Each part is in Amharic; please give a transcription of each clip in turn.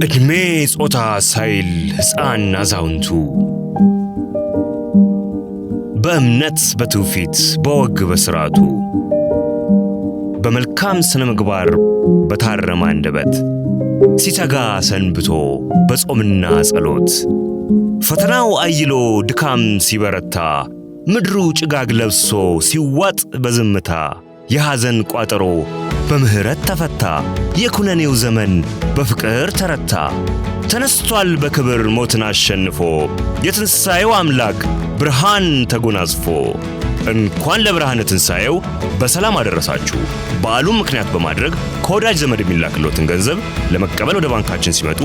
እድሜ ጾታ ሳይል ሕፃን አዛውንቱ በእምነት በትውፊት በወግ በሥርዓቱ በመልካም ስነ ምግባር በታረመ አንደበት ሲተጋ ሰንብቶ በጾምና ጸሎት ፈተናው አይሎ ድካም ሲበረታ ምድሩ ጭጋግ ለብሶ ሲዋጥ በዝምታ የሐዘን ቋጠሮ በምህረት ተፈታ የኩነኔው ዘመን በፍቅር ተረታ ተነስቷል በክብር ሞትን አሸንፎ የትንሣኤው አምላክ ብርሃን ተጎናጽፎ እንኳን ለብርሃነ ትንሣኤው በሰላም አደረሳችሁ። በዓሉን ምክንያት በማድረግ ከወዳጅ ዘመድ የሚላክሎትን ገንዘብ ለመቀበል ወደ ባንካችን ሲመጡ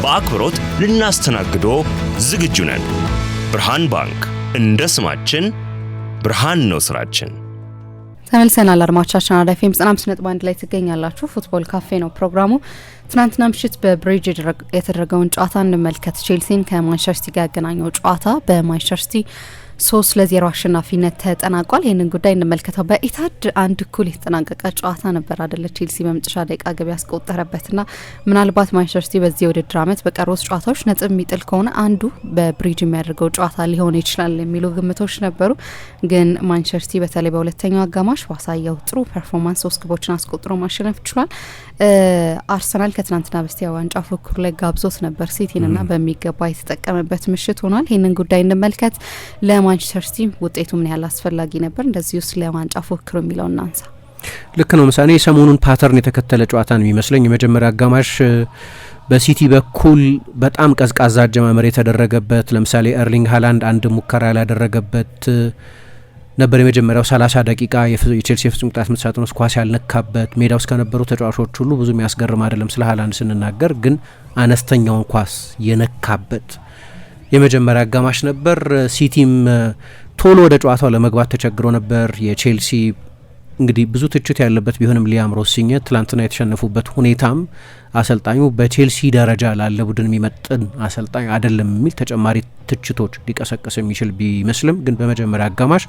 በአክብሮት ልናስተናግዶ ዝግጁ ነን። ብርሃን ባንክ፣ እንደ ስማችን ብርሃን ነው ስራችን። ተመልሰናል አድማጮቻችን። አራዳ ኤፍ ኤም 95.1 ላይ ትገኛላችሁ። ፉትቦል ካፌ ነው ፕሮግራሙ። ትናንትና ምሽት በብሪጅ የተደረገውን ጨዋታ እንመልከት። ቼልሲን ከማንቸስተር ሲቲ ጋር ያገናኘው ጨዋታ በማንቸስተር ሲቲ 3-0 አሸናፊነት ተጠናቋል። ይህንን ጉዳይ እንመልከተው። በኢታድ አንድ እኩል የተጠናቀቀ ጨዋታ ነበር አይደለ? ቼልሲ በመጨረሻ ደቂቃ ግብ ያስቆጠረበትና ምናልባት ማንቸስተር ሲቲ በዚህ የውድድር ዓመት በቀሩት ጨዋታዎች ነጥብ የሚጥል ከሆነ አንዱ በብሪጅ የሚያደርገው ጨዋታ ሊሆን ይችላል የሚሉ ግምቶች ነበሩ። ግን ማንቸስተር ሲቲ በተለይ በሁለተኛው አጋማሽ ባሳየው ጥሩ ፐርፎርማንስ 3 ግቦችን አስቆጥሮ ማሸነፍ ችሏል። አርሰናል ከትናንትና በስቲያ ዋንጫ ፉክክሩ ላይ ጋብዞት ነበር ሲቲንና በሚገባ የተጠቀመበት ምሽት ሆኗል። ይህንን ጉዳይ እንመልከት። ለማንቸስተር ሲቲ ውጤቱ ምን ያህል አስፈላጊ ነበር? እንደዚህ ውስጥ ለዋንጫ ፉክክሩ የሚለው እናንሳ። ልክ ነው። ምሳሌ ሰሞኑን ፓተርን የተከተለ ጨዋታ ነው የሚመስለኝ። የመጀመሪያ አጋማሽ በሲቲ በኩል በጣም ቀዝቃዛ አጀማመር የተደረገበት፣ ለምሳሌ ኤርሊንግ ሃላንድ አንድ ሙከራ ያላደረገበት ነበር። የመጀመሪያው 30 ደቂቃ የቼልሲ ፍጹም ቅጣት ምት ሳጥን ውስጥ ኳስ ያልነካበት፣ ሜዳ ውስጥ ከነበሩ ተጫዋቾች ሁሉ ብዙ የሚያስገርም አይደለም ስለ ሃላንድ ስንናገር፣ ግን አነስተኛውን ኳስ የነካበት የመጀመሪያ አጋማሽ ነበር። ሲቲም ቶሎ ወደ ጨዋታው ለመግባት ተቸግሮ ነበር። የቼልሲ እንግዲህ ብዙ ትችት ያለበት ቢሆንም ሊያም ሮሲኘ ትላንትና የተሸነፉበት ሁኔታም አሰልጣኙ በቼልሲ ደረጃ ላለ ቡድን የሚመጥን አሰልጣኝ አይደለም የሚል ተጨማሪ ትችቶች ሊቀሰቀስ የሚችል ቢመስልም፣ ግን በመጀመሪያ አጋማሽ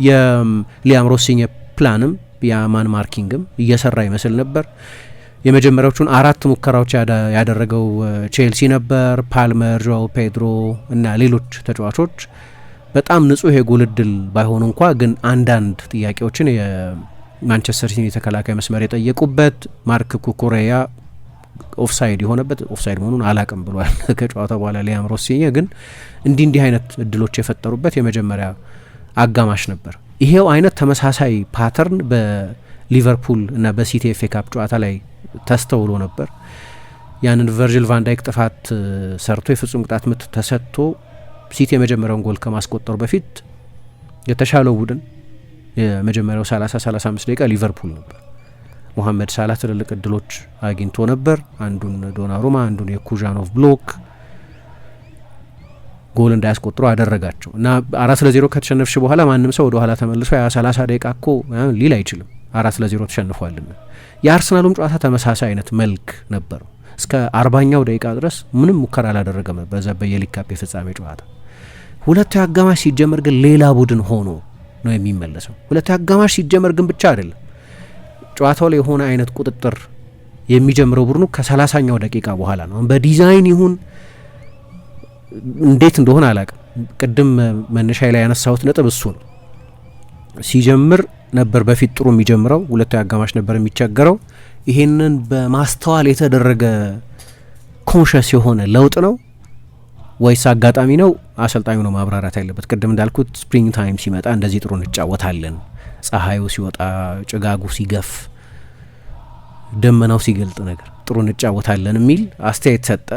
የሊያም ሮሲኘ ፕላንም የማን ማርኪንግም እየሰራ ይመስል ነበር። የመጀመሪያዎቹን 4 ሙከራዎች ያደረገው ቼልሲ ነበር። ፓልመር፣ ጆao ፔድሮ እና ሌሎች ተጫዋቾች በጣም ንጹህ የጎል እድል ባይሆኑ እንኳ ግን አንዳንድ ጥያቄዎችን የማንቸስተር ሲቲ የተከላካይ መስመር የጠየቁበት፣ ማርክ ኩኩሬያ ኦፍሳይድ የሆነበት ኦፍሳይድ መሆኑን አላቅም ብሏል ከጨዋታ በኋላ ሊያም ሮሲኘ። ግን እንዲህ አይነት እድሎች የፈጠሩበት የመጀመሪያ አጋማሽ ነበር። ይሄው አይነት ተመሳሳይ ፓተርን በሊቨርፑል እና በሲቲ ኤፍ ኤ ካፕ ጨዋታ ላይ ተስተውሎ ነበር። ያንን ቨርጂል ቫንዳይክ ጥፋት ሰርቶ የፍጹም ቅጣት ምት ተሰጥቶ ሲቲ የመጀመሪያውን ጎል ከማስቆጠሩ በፊት የተሻለው ቡድን የመጀመሪያው 30-35 ደቂቃ ሊቨርፑል ነበር። ሞሐመድ ሳላህ ትልልቅ እድሎች አግኝቶ ነበር። አንዱን ዶናሩማ፣ አንዱን የኩዣኖቭ ብሎክ ጎል እንዳያስቆጥሩ አደረጋቸው እና 4-0 ከተሸነፍሽ በኋላ ማንም ሰው ወደ ኋላ ተመልሶ ያ 30 ደቂቃ እኮ ሊል አይችልም 4-0 ተሸንፏልና። የአርሰናሉም ጨዋታ ተመሳሳይ አይነት መልክ ነበረው። እስከ 40ኛው ደቂቃ ድረስ ምንም ሙከራ አላደረገም በዛ በየሊግ ካፕ የፍጻሜ ጨዋታ። ሁለተኛው አጋማሽ ሲጀመር ግን ሌላ ቡድን ሆኖ ነው የሚመለሰው። ሁለተኛው አጋማሽ ሲጀመር ግን ብቻ አይደለም ጨዋታው ላይ የሆነ አይነት ቁጥጥር የሚጀምረው ቡድኑ ከ30ኛው ደቂቃ በኋላ ነው። በዲዛይን ይሁን እንዴት እንደሆነ አላውቅም። ቅድም መነሻዬ ላይ ያነሳሁት ነጥብ እሱ ነው። ሲጀምር ነበር በፊት ጥሩ የሚጀምረው፣ ሁለተኛው አጋማሽ ነበር የሚቸገረው። ይሄንን በማስተዋል የተደረገ ኮንሸስ የሆነ ለውጥ ነው ወይስ አጋጣሚ ነው? አሰልጣኙ ነው ማብራራት ያለበት። ቅድም እንዳልኩት ስፕሪንግ ታይም ሲመጣ እንደዚህ ጥሩ እንጫወታለን፣ ፀሐዩ ሲወጣ፣ ጭጋጉ ሲገፍ፣ ደመናው ሲገልጥ ነገር ጥሩ እንጫወታለን የሚል አስተያየት ሰጠ።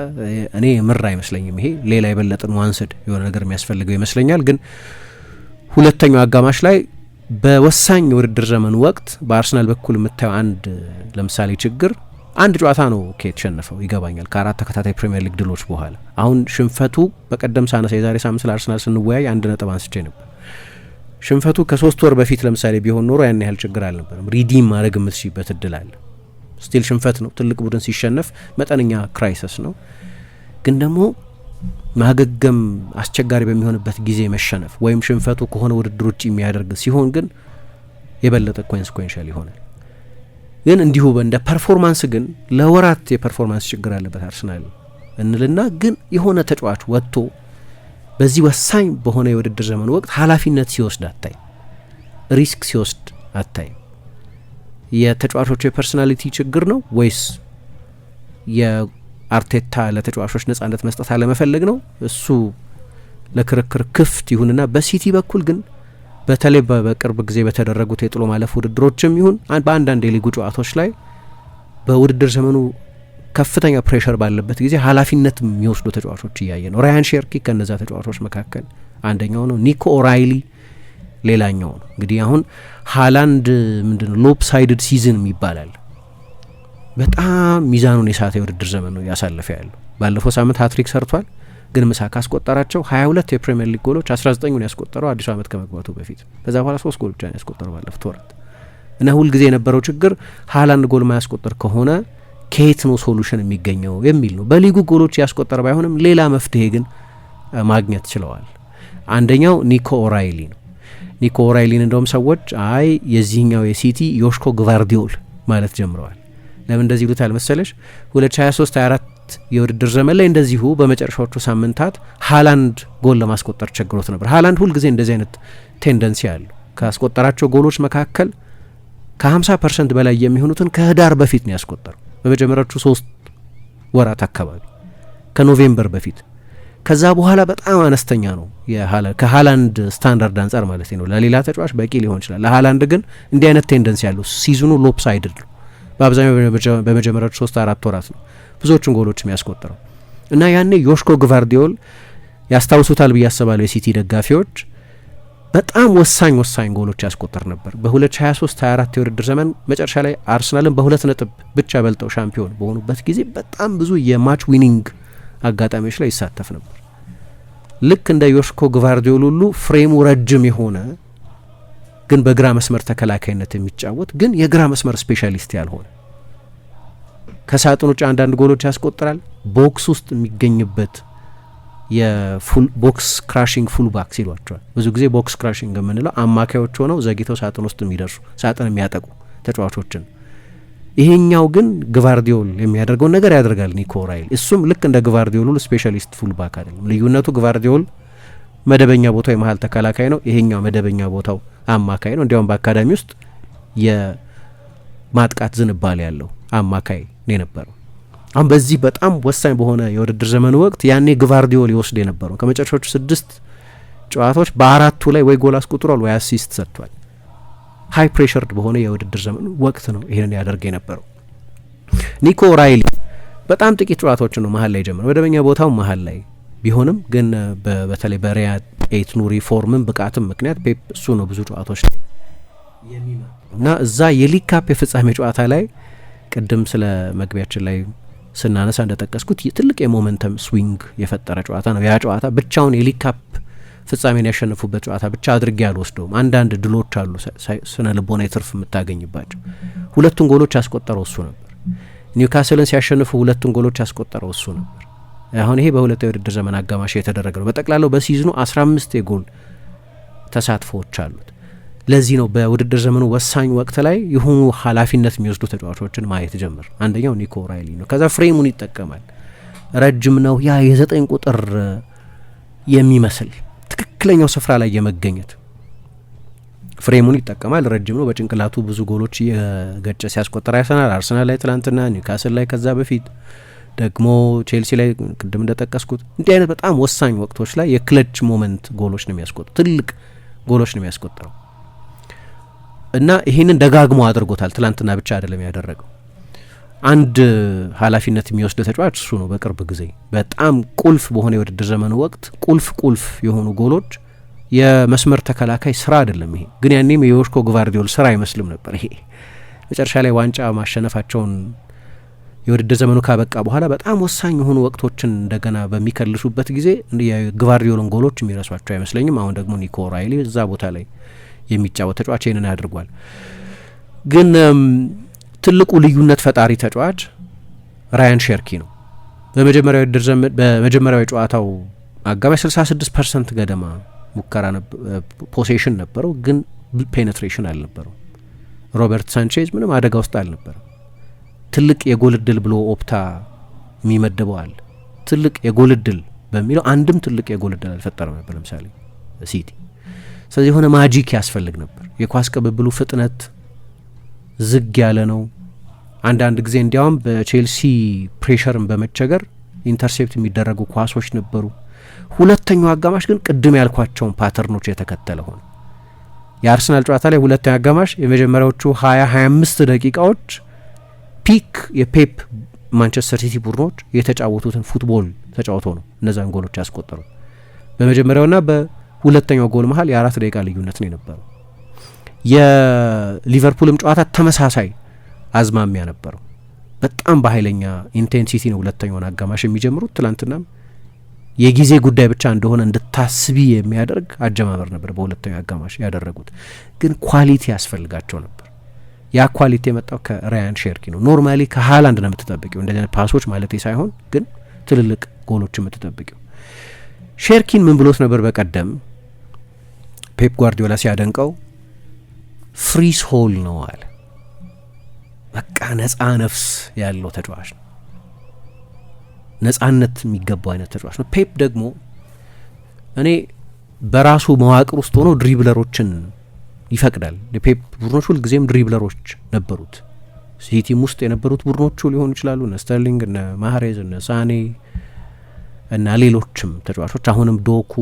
እኔ ምር አይመስለኝም። ይሄ ሌላ የበለጠ ዋንስድ የሆነ ነገር የሚያስፈልገው ይመስለኛል። ግን ሁለተኛው አጋማሽ ላይ በወሳኝ የውድድር ዘመን ወቅት በአርሰናል በኩል የምታየው አንድ ለምሳሌ ችግር፣ አንድ ጨዋታ ነው የተሸነፈው ይገባኛል፣ ከ4 ተከታታይ ፕሪሚየር ሊግ ድሎች በኋላ። አሁን ሽንፈቱ በቀደም ሳነሳ የዛሬ ሳምንት ስለ አርሰናል ስንወያይ 1 ነጥብ አንስቼ ነበር። ሽንፈቱ ከ3 ወር በፊት ለምሳሌ ቢሆን ኖሮ ያን ያህል ችግር አልነበረም። ሪዲም ማድረግ የምትችይበት እድል አለ። ስቲል ሽንፈት ነው። ትልቅ ቡድን ሲሸነፍ መጠነኛ ክራይሲስ ነው። ግን ደግሞ ማገገም አስቸጋሪ በሚሆንበት ጊዜ መሸነፍ ወይም ሽንፈቱ ከሆነ ውድድር ውጭ የሚያደርግ ሲሆን ግን የበለጠ ኮንሲኩዌንሻል ይሆናል። ግን እንዲሁ እንደ ፐርፎርማንስ ግን ለወራት የፐርፎርማንስ ችግር አለበት አርሰናል እንልና ግን የሆነ ተጫዋች ወጥቶ በዚህ ወሳኝ በሆነ የውድድር ዘመን ወቅት ኃላፊነት ሲወስድ አታይ፣ ሪስክ ሲወስድ አታይ። የተጫዋቾቹ የፐርሶናሊቲ ችግር ነው ወይስ የአርቴታ ለተጫዋቾች ነጻነት መስጠት አለመፈለግ ነው? እሱ ለክርክር ክፍት ይሁንና በሲቲ በኩል ግን በተለይ በቅርብ ጊዜ በተደረጉት የጥሎ ማለፍ ውድድሮችም ይሁን በአንዳንድ የሊጉ ጨዋታዎች ላይ በውድድር ዘመኑ ከፍተኛ ፕሬሸር ባለበት ጊዜ ኃላፊነት የሚወስዱ ተጫዋቾች እያየ ነው። ራያን ሼርኪ ከነዛ ተጫዋቾች መካከል አንደኛው ነው። ኒኮ ኦራይሊ ሌላኛው ነው። እንግዲህ አሁን ሃላንድ ምንድነው ሎፕ ሳይድድ ሲዝን ይባላል። በጣም ሚዛኑን የሳተ የውድድር ዘመን ነው ያሳለፈ ያለው። ባለፈው ሳምንት ሃትሪክ ሰርቷል፣ ግን ምሳ ካስቆጠራቸው 22 የፕሪሚየር ሊግ ጎሎች 19ን ያስቆጠረው አዲሱ ዓመት ከመግባቱ በፊት። ከዛ በኋላ 3 ጎል ብቻ ያስቆጠረው ባለፈው ወራት እና ሁልጊዜ የነበረው ችግር ሃላንድ ጎል ማያስቆጠር ከሆነ ከየት ነው ሶሉሽን የሚገኘው የሚል ነው። በሊጉ ጎሎች ያስቆጠረ ባይሆንም ሌላ መፍትሄ ግን ማግኘት ችለዋል። አንደኛው ኒኮ ኦራይሊ ነው። ኒኮ ኦራይሊን እንደውም ሰዎች አይ የዚህኛው የሲቲ ዮሽኮ ግቫርዲዮል ማለት ጀምረዋል። ለምን እንደዚህ ይሉታል መሰለሽ? 2023-24 የውድድር ዘመን ላይ እንደዚሁ በመጨረሻዎቹ ሳምንታት ሃላንድ ጎል ለማስቆጠር ቸግሮት ነበር። ሃላንድ ሁልጊዜ እንደዚህ አይነት ቴንደንሲ አለው። ካስቆጠራቸው ጎሎች መካከል ከ50% በላይ የሚሆኑትን ከህዳር በፊት ነው ያስቆጠረው። በመጀመሪያዎቹ 3 ወራት አካባቢ ከኖቬምበር በፊት። ከዛ በኋላ በጣም አነስተኛ ነው ከሃላንድ ስታንዳርድ አንጻር ማለት ነው። ለሌላ ተጫዋች በቂ ሊሆን ይችላል። ለሃላንድ ግን እንዲህ አይነት ቴንደንሲ ያለው ሲዝኑ ሎፕ ሳይድድ ነው። በአብዛኛው በመጀመሪያዎቹ 3-4 ወራት ነው ብዙዎቹን ጎሎች የሚያስቆጥረው እና ያኔ ዮሽኮ ግቫርዲዮል ያስታውሱታል ብዬ አስባለሁ የሲቲ ደጋፊዎች። በጣም ወሳኝ ጎሎች ያስቆጠር ነበር። በ2023-24 የውድድር ዘመን መጨረሻ ላይ አርሰናልን በ2 ነጥብ ብቻ በልጠው ሻምፒዮን በሆኑበት ጊዜ በጣም ብዙ የማች ዊኒንግ አጋጣሚዎች ላይ ይሳተፍ ነበር። ልክ እንደ ዮሽኮ ግቫርዲዮል ሁሉ ፍሬሙ ረጅም የሆነ ግን በግራ መስመር ተከላካይነት የሚጫወት ግን የግራ መስመር ስፔሻሊስት ያልሆነ ከሳጥን ውጭ አንዳንድ ጎሎች ያስቆጥራል። ቦክስ ውስጥ የሚገኝበት የቦክስ ክራሽንግ ፉል ባክ ሲሏቸዋል። ብዙ ጊዜ ቦክስ ክራሽንግ የምንለው አማካዮች ሆነው ዘግይተው ሳጥን ውስጥ የሚደርሱ ሳጥን የሚያጠቁ ተጫዋቾችን። ይሄኛው ግን ግቫርዲዮል የሚያደርገውን ነገር ያደርጋል ኒኮ ኦራይሊ። እሱም ልክ እንደ ግቫርዲዮል ሁሉ ስፔሻሊስት ፉል ባክ አይደለም። ልዩነቱ ግቫርዲዮል መደበኛ ቦታው የመሀል ተከላካይ ነው፣ ይሄኛው መደበኛ ቦታው አማካይ ነው። እንዲያውም በአካዳሚ ውስጥ የማጥቃት ዝንባሌ ያለው አማካይ ነው የነበረው። አሁን በዚህ በጣም ወሳኝ በሆነ የውድድር ዘመኑ ወቅት ያኔ ግቫርዲዮል ይወስድ የነበረው ከመጨረሻዎቹ 6 ጨዋታዎች በ4ቱ ላይ ወይ ጎል አስቆጥሯል ወይ አሲስት ሰጥቷል። ሃይ ፕሬሸርድ በሆነ የውድድር ዘመኑ ወቅት ነው ይሄንን ያደርግ የነበረው። ኒኮ ኦራይሊ በጣም ጥቂት ጨዋታዎችን ነው መሀል ላይ ጀመረው። መደበኛ ቦታው መሀል ላይ ቢሆንም ግን በተለይ በሪያድ ኤት ኑሪ ፎርምን ብቃትም ምክንያት ፔፕ እሱ ነው ብዙ ጨዋታዎች ላይ እና እዛ የሊግ ካፕ የፍጻሜ ጨዋታ ላይ ቅድም ስለ መግቢያችን ላይ ስናነሳ እንደጠቀስኩት ትልቅ የሞመንተም ስዊንግ የፈጠረ ጨዋታ ነው። ያ ጨዋታ ብቻውን የሊግ ካፕ ፍጻሜን ያሸነፉበት ጨዋታ ብቻ አድርጌ አልወስደውም። አንዳንድ ድሎች አሉ ስነ ልቦና የትርፍ የምታገኝባቸው። 2 ጎሎች ያስቆጠረው እሱ ነበር። ኒውካስልን ሲያሸንፉ 2 ጎሎች ያስቆጠረው እሱ ነበር። አሁን ይሄ በሁለቱ የውድድር ዘመን አጋማሽ የተደረገ ነው። በጠቅላላው በሲዝኑ 15 የጎል ተሳትፎዎች አሉት። ለዚህ ነው በውድድር ዘመኑ ወሳኝ ወቅት ላይ የሆኑ ኃላፊነት የሚወስዱ ተጫዋቾችን ማየት ጀምር። አንደኛው ኒኮ ኦራይሊ ነው። ከዛ ፍሬሙን ይጠቀማል። ረጅም ነው። ያ የ9 ቁጥር የሚመስል ትክክለኛው ስፍራ ላይ የመገኘት ፍሬሙን ይጠቀማል። ረጅም ነው። በጭንቅላቱ ብዙ ጎሎች የገጨ ሲያስቆጠር ያሰናል። አርሰናል ላይ ትላንትና፣ ኒውካስል ላይ ከዛ በፊት ደግሞ ቼልሲ ላይ ቅድም እንደጠቀስኩት እንዲህ አይነት በጣም ወሳኝ ወቅቶች ላይ የክለች ሞመንት ጎሎች ነው የሚያስቆጥረው። ትልቅ ጎሎች ነው የሚያስቆጥረው እና ይህንን ደጋግሞ አድርጎታል። ትላንትና ብቻ አይደለም ያደረገው። አንድ ኃላፊነት የሚወስድ ተጫዋች እሱ ነው። በቅርብ ጊዜ በጣም ቁልፍ በሆነ የውድድር ዘመኑ ወቅት ቁልፍ የሆኑ ጎሎች የመስመር ተከላካይ ስራ አይደለም። ይሄ ግን ያኔም የዮሽኮ ግቫርዲዮል ስራ አይመስልም ነበር። ይሄ መጨረሻ ላይ ዋንጫ ማሸነፋቸውን የውድድር ዘመኑ ካበቃ በኋላ በጣም ወሳኝ የሆኑ ወቅቶችን እንደገና በሚከልሱበት ጊዜ የግቫርዲዮልን ጎሎች የሚረሷቸው አይመስለኝም። አሁን ደግሞ ኒኮ ኦራይሊ እዛ ቦታ ላይ የሚጫወት ተጫዋች ይህንን ያድርጓል። ግን ትልቁ ልዩነት ፈጣሪ ተጫዋች ራያን ሼርኪ ነው። በመጀመሪያው የጨዋታው አጋማሽ 66% ገደማ ሙከራ ፖሴሽን ነበረው፣ ግን ፔኔትሬሽን አልነበረው። ሮበርት ሳንቼዝ ምንም አደጋ ውስጥ አልነበረም። ትልቅ የጎል እድል ብሎ ኦፕታ የሚመድበው አለ። ትልቅ የጎል እድል በሚለው አንድም ትልቅ የጎል እድል አልፈጠረም ነበር ለምሳሌ ሲቲ። ስለዚህ የሆነ ማጂክ ያስፈልግ ነበር። የኳስ ቅብብሉ ፍጥነት ዝግ ያለ ነው። አንዳንድ ጊዜ እንዲያውም በቼልሲ ፕሬሸርን በመቸገር ኢንተርሴፕት የሚደረጉ ኳሶች ነበሩ። ሁለተኛው አጋማሽ ግን ቅድም ያልኳቸውን ፓተርኖች የተከተለ ሆነ። የአርሰናል ጨዋታ ላይ ሁለተኛው አጋማሽ የመጀመሪያዎቹ 20-25 ደቂቃዎች ፒክ የፔፕ ማንቸስተር ሲቲ ቡድኖች የተጫወቱትን ፉትቦል ተጫውተው ነው እነዛን ጎሎች ያስቆጠሩ። በመጀመሪያውና በሁለተኛው ጎል መሀል የ4 ደቂቃ ልዩነት ነው የነበረው። የሊቨርፑልም ጨዋታ ተመሳሳይ አዝማሚያ ነበረው። በጣም በኃይለኛ ኢንቴንሲቲ ነው ሁለተኛውን አጋማሽ የሚጀምሩት። ትላንትናም የጊዜ ጉዳይ ብቻ እንደሆነ እንድታስቢ የሚያደርግ አጀማመር ነበር በሁለተኛው አጋማሽ ያደረጉት። ግን ኳሊቲ ያስፈልጋቸው ነበር። ያ ኳሊቲ የመጣው ከራያን ሼርኪ ነው። ኖርማሊ ከሃላንድ ነው የምትጠብቂው እንደዚህ አይነት ፓሶች ማለት ሳይሆን ግን ትልልቅ ጎሎች የምትጠብቂው። ሼርኪን ምን ብሎት ነበር በቀደም ፔፕ ጓርዲዮላ ሲያደንቀው? ፍሪ ሶል ነው አለ። በቃ ነጻ ነፍስ ያለው ተጫዋች ነው፣ ነጻነት የሚገባው አይነት ተጫዋች ነው። ፔፕ ደግሞ እኔ በራሱ መዋቅር ውስጥ ሆኖ ድሪብለሮችን ይፈቅዳል። የፔፕ ቡድኖች ሁልጊዜም ድሪብለሮች ነበሩት። ሲቲም ውስጥ የነበሩት ቡድኖቹ ሊሆኑ ይችላሉ፣ እነ ስተርሊንግ፣ እነ ማህሬዝ፣ እነ ሳኔ እና ሌሎችም ተጫዋቾች። አሁንም ዶኩ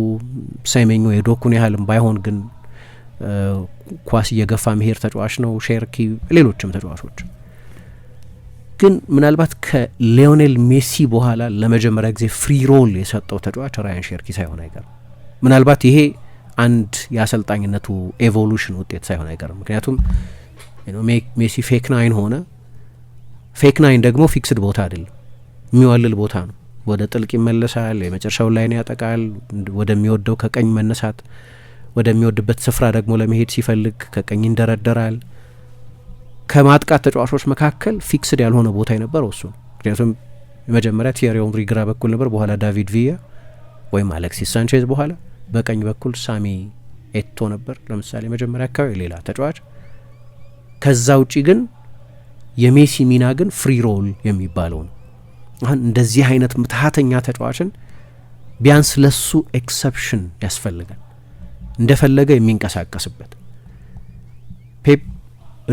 ሰሜኞ የዶኩን ያህልም ባይሆን ግን ኳስ እየገፋ መሄድ ተጫዋች ነው። ሼርኪ፣ ሌሎችም ተጫዋቾች። ግን ምናልባት ከሊዮኔል ሜሲ በኋላ ለመጀመሪያ ጊዜ ፍሪ ሮል የሰጠው ተጫዋች ራያን ሼርኪ ሳይሆን አይቀርም። ምናልባት ይሄ አንድ የአሰልጣኝነቱ ኤቮሉሽን ውጤት ሳይሆን አይቀርም። ምክንያቱም ሜሲ ፌክ ናይን ሆነ። ፌክ ናይን ደግሞ ፊክስድ ቦታ አይደለም፣ የሚዋልል ቦታ ነው። ወደ ጥልቅ ይመለሳል፣ የመጨረሻውን ላይን ያጠቃል፣ ወደሚወደው ከቀኝ መነሳት ወደሚወድበት ስፍራ ደግሞ ለመሄድ ሲፈልግ ከቀኝ ይንደረደራል። ከማጥቃት ተጫዋቾች መካከል ፊክስድ ያልሆነ ቦታ የነበረው እሱ ነው። ምክንያቱም የመጀመሪያ ቲየሪ ኦንሪ ግራ በኩል ነበር፣ በኋላ ዳቪድ ቪያ ወይም አሌክሲስ ሳንቼዝ፣ በኋላ በቀኝ በኩል ሳሚ ኤቶ ነበር ለምሳሌ መጀመሪያ አካባቢ ሌላ ተጫዋች። ከዛ ውጪ ግን የሜሲ ሚና ግን ፍሪ ሮል የሚባለው ነው። አሁን እንደዚህ አይነት ምትሃተኛ ተጫዋችን ቢያንስ ለሱ ኤክሰፕሽን ያስፈልጋል፣ እንደፈለገ የሚንቀሳቀስበት። ፔፕ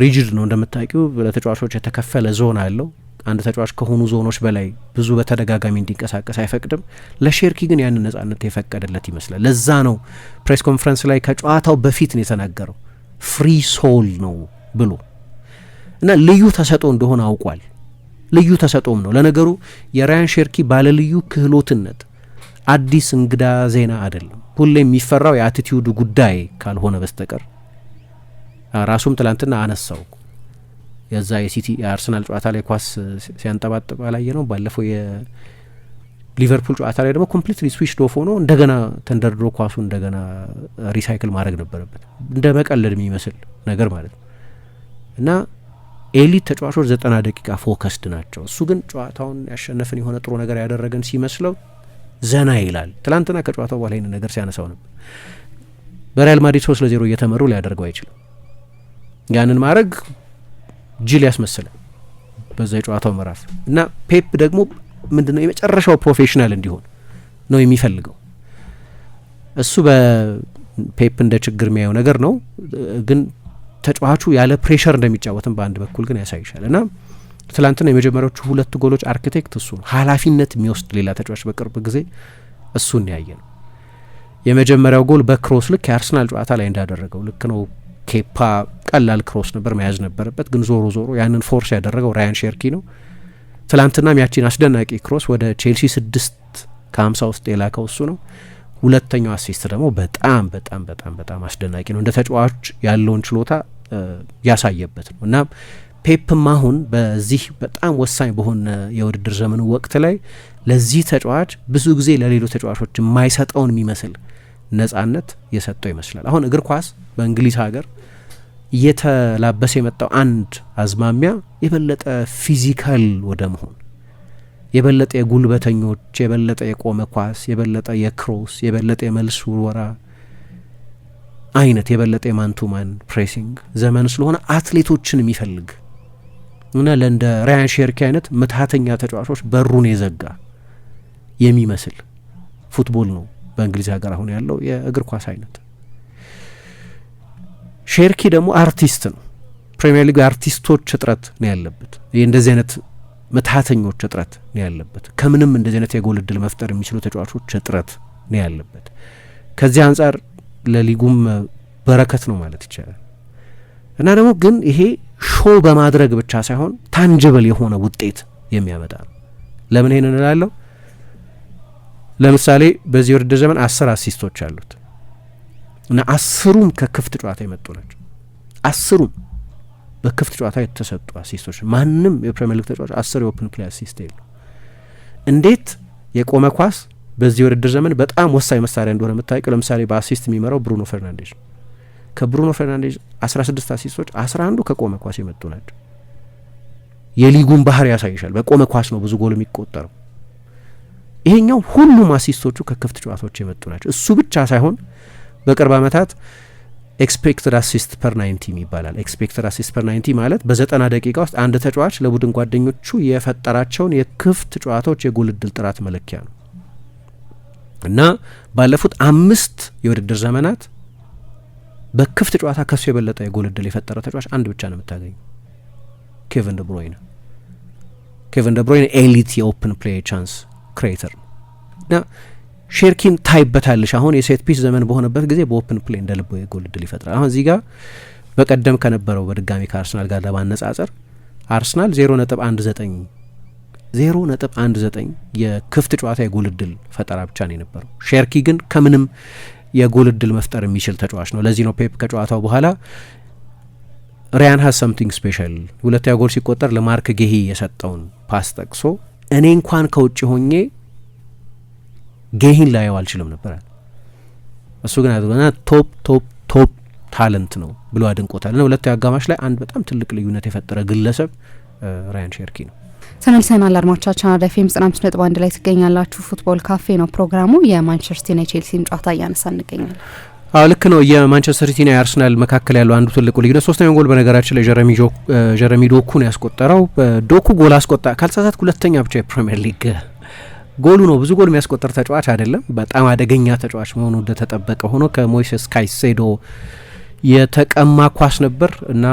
ሪጅድ ነው እንደምታውቂው፣ ለተጫዋቾች የተከፈለ ዞን አለው። አንድ ተጫዋች ከሆኑ ዞኖች በላይ ብዙ በተደጋጋሚ እንዲንቀሳቀስ አይፈቅድም። ለሼርኪ ግን ያንን ነጻነት የፈቀደለት ይመስላል። ለዛ ነው ፕሬስ ኮንፈረንስ ላይ ከጨዋታው በፊት ነው የተናገረው ፍሪ ሶል ነው ብሎ እና ልዩ ተሰጥኦ እንደሆነ አውቋል። ልዩ ተሰጥኦም ነው። ለነገሩ የራያን ሼርኪ ባለ ልዩ ክህሎትነት አዲስ እንግዳ ዜና አይደለም። ሁሌ የሚፈራው የአቲቲዩድ ጉዳይ ካልሆነ በስተቀር ራሱም ትላንትና አነሳው። የዛ የሲቲ የአርሰናል ጨዋታ ላይ ኳስ ሲያንጠባጥብ አላየ ነው። ባለፈው የሊቨርፑል ጨዋታ ላይ ደግሞ ኮምፕሊትሊ ስዊችድ ኦፍ ሆኖ እንደገና ተንደርድሮ ኳሱ እንደገና ሪሳይክል ማድረግ ነበረበት። እንደ መቀለድ የሚመስል ነገር ማለት ነው። እና ኤሊት ተጫዋቾች 90 ደቂቃ ፎከስድ ናቸው። እሱ ግን ጨዋታውን ያሸነፍን የሆነ ጥሩ ነገር ያደረገን ሲመስለው ዘና ይላል። ትላንትና ከጨዋታው በኋላ ይህን ነገር ሲያነሳው ነበር። በሪያል ማድሪድ 3-0 እየተመሩ ሊያደርገው አይችልም። ያንን ማድረግ ጅል ያስመስላል በዛ የጨዋታው ምዕራፍ። እና ፔፕ ደግሞ ምንድነው የመጨረሻው ፕሮፌሽናል እንዲሆን ነው የሚፈልገው። እሱ በፔፕ እንደ ችግር የሚያየው ነገር ነው፣ ግን ተጫዋቹ ያለ ፕሬሸር እንደሚጫወትም በአንድ በኩል ግን ያሳይሻል። እና ትላንትና የመጀመሪያዎቹ 2 ጎሎች አርክቴክት እሱ ነው። ኃላፊነት የሚወስድ ሌላ ተጫዋች በቅርብ ጊዜ እሱን ያየ ነው። የመጀመሪያው ጎል በክሮስ ልክ የአርሰናል ጨዋታ ላይ እንዳደረገው ልክ ነው። ኬፓ ቀላል ክሮስ ነበር መያዝ ነበረበት፣ ግን ዞሮ ዞሮ ያንን ፎርስ ያደረገው ራያን ሼርኪ ነው። ትላንትናም ያቺን አስደናቂ ክሮስ ወደ ቼልሲ 6:50 ውስጥ የላከው እሱ ነው። ሁለተኛው አሲስት ደግሞ በጣም በጣም በጣም በጣም አስደናቂ ነው። እንደ ተጫዋች ያለውን ችሎታ ያሳየበት ነው። እና ፔፕም አሁን በዚህ በጣም ወሳኝ በሆነ የውድድር ዘመኑ ወቅት ላይ ለዚህ ተጫዋች ብዙ ጊዜ ለሌሎች ተጫዋቾች የማይሰጠውን የሚመስል ነጻነት የሰጠው ይመስላል። አሁን እግር ኳስ በእንግሊዝ ሀገር እየተላበሰ የመጣው አንድ አዝማሚያ የበለጠ ፊዚካል ወደ መሆን፣ የበለጠ የጉልበተኞች፣ የበለጠ የቆመ ኳስ፣ የበለጠ የክሮስ፣ የበለጠ የመልስ ውርወራ አይነት የበለጠ የማንቱማን ፕሬሲንግ ዘመን ስለሆነ አትሌቶችን የሚፈልግ እና ለእንደ ራያን ሼርኪ አይነት ምትሃተኛ ተጫዋቾች በሩን የዘጋ የሚመስል ፉትቦል ነው በእንግሊዝ ሀገር አሁን ያለው የእግር ኳስ አይነት። ሼርኪ ደግሞ አርቲስት ነው። ፕሪሚየር ሊግ አርቲስቶች እጥረት ነው ያለበት። ይህ እንደዚህ አይነት ምትሃተኞች እጥረት ነው ያለበት። ከምንም እንደዚህ አይነት የጎል እድል መፍጠር የሚችሉ ተጫዋቾች እጥረት ነው ያለበት። ከዚህ አንጻር ለሊጉም በረከት ነው ማለት ይቻላል። እና ደግሞ ግን ይሄ ሾው በማድረግ ብቻ ሳይሆን ታንጅብል የሆነ ውጤት የሚያመጣ ነው። ለምን ይሄን እንላለሁ? ለምሳሌ በዚህ ውድድር ዘመን 10 አሲስቶች አሉት እና 10ሩም ከክፍት ጨዋታ የመጡ ናቸው። 10ሩም በክፍት ጨዋታ የተሰጡ አሲስቶች። ማንም የፕሪሚየር ሊግ ተጫዋች 10 የኦፕን ፕሌይ አሲስት የለው። እንዴት የቆመ ኳስ በዚህ ውድድር ዘመን በጣም ወሳኝ መሳሪያ እንደሆነ የምታውቂው ለምሳሌ በአሲስት የሚመራው ብሩኖ ፈርናንዴዝ። ከብሩኖ ፈርናንዴዝ 16 አሲስቶች 11ዱ ከቆመ ኳስ የመጡ ናቸው። የሊጉን ባህር ያሳይሻል። በቆመ ኳስ ነው ብዙ ጎል የሚቆጠረው። ይሄኛው ሁሉም አሲስቶቹ ከክፍት ጨዋታዎች የመጡ ናቸው። እሱ ብቻ ሳይሆን በቅርብ ዓመታት ኤክስፔክትድ አሲስት ፐር 90 ይባላል። ኤክስፔክትድ አሲስት ፐር 90 ማለት በ90 ደቂቃ ውስጥ አንድ ተጫዋች ለቡድን ጓደኞቹ የፈጠራቸውን የክፍት ጨዋታዎች የጎል እድል ጥራት መለኪያ ነው እና ባለፉት 5 የውድድር ዘመናት በክፍት ጨዋታ ከሱ የበለጠ የጎል እድል የፈጠረ ተጫዋች አንድ ብቻ ነው የምታገኘው፣ ኬቨን ደብሮይነ። ኬቨን ደብሮይነ ኤሊት የኦፕን ፕሌይ ቻንስ ክሬተር ነው እና ሼርኪን ታይበታለሽ። አሁን የሴት ፒስ ዘመን በሆነበት ጊዜ በኦፕን ፕሌይ እንደ ልቦ የጎል እድል ይፈጥራል። አሁን እዚህ ጋር በቀደም ከነበረው በድጋሚ ከአርሰናል ጋር ለማነጻጸር አርሰናል 0.19 የክፍት ጨዋታ የጎል እድል ፈጠራ ብቻ ነው የነበረው። ሼርኪ ግን ከምንም የጎል እድል መፍጠር የሚችል ተጫዋች ነው። ለዚህ ነው ፔፕ ከጨዋታው በኋላ ሪያን ሀዝ ሰምቲንግ ስፔሻል ሁለተኛ ጎል ሲቆጠር ለማርክ ጌሂ የሰጠውን ፓስ ጠቅሶ እኔ እንኳን ከውጭ ሆኜ ጌሂን ላየው አልችልም ነበር፣ እሱ ግን አድርጎና ቶፕ ታለንት ነው ብሎ አድንቆታል። እና ሁለተኛ አጋማሽ ላይ አንድ በጣም ትልቅ ልዩነት የፈጠረ ግለሰብ ራያን ሼርኪ ነው። ተመልሰናል አድማጮቻችን። አራዳ ኤፍ ኤም 95.1 ላይ ትገኛላችሁ። ፉትቦል ካፌ ነው ፕሮግራሙ። የማንቸስተር ሲቲና የቼልሲን ጨዋታ እያነሳን እንገኛለን። ልክ ነው። የማንቸስተር ሲቲና የአርሰናል መካከል ያለው አንዱ ትልቁ ልዩነት ሶስተኛው ጎል በነገራችን ላይ ጀረሚ ዶኩ ነው ያስቆጠረው። ዶኩ ጎል አስቆጣ ካልተሳሳትኩ ሁለተኛ ብቻ የፕሪሚየር ሊግ ጎሉ ነው። ብዙ ጎል የሚያስቆጠር ተጫዋች አይደለም። በጣም አደገኛ ተጫዋች መሆኑ እንደተጠበቀ ሆኖ ከሞይሴስ ካይሴዶ የተቀማ ኳስ ነበር እና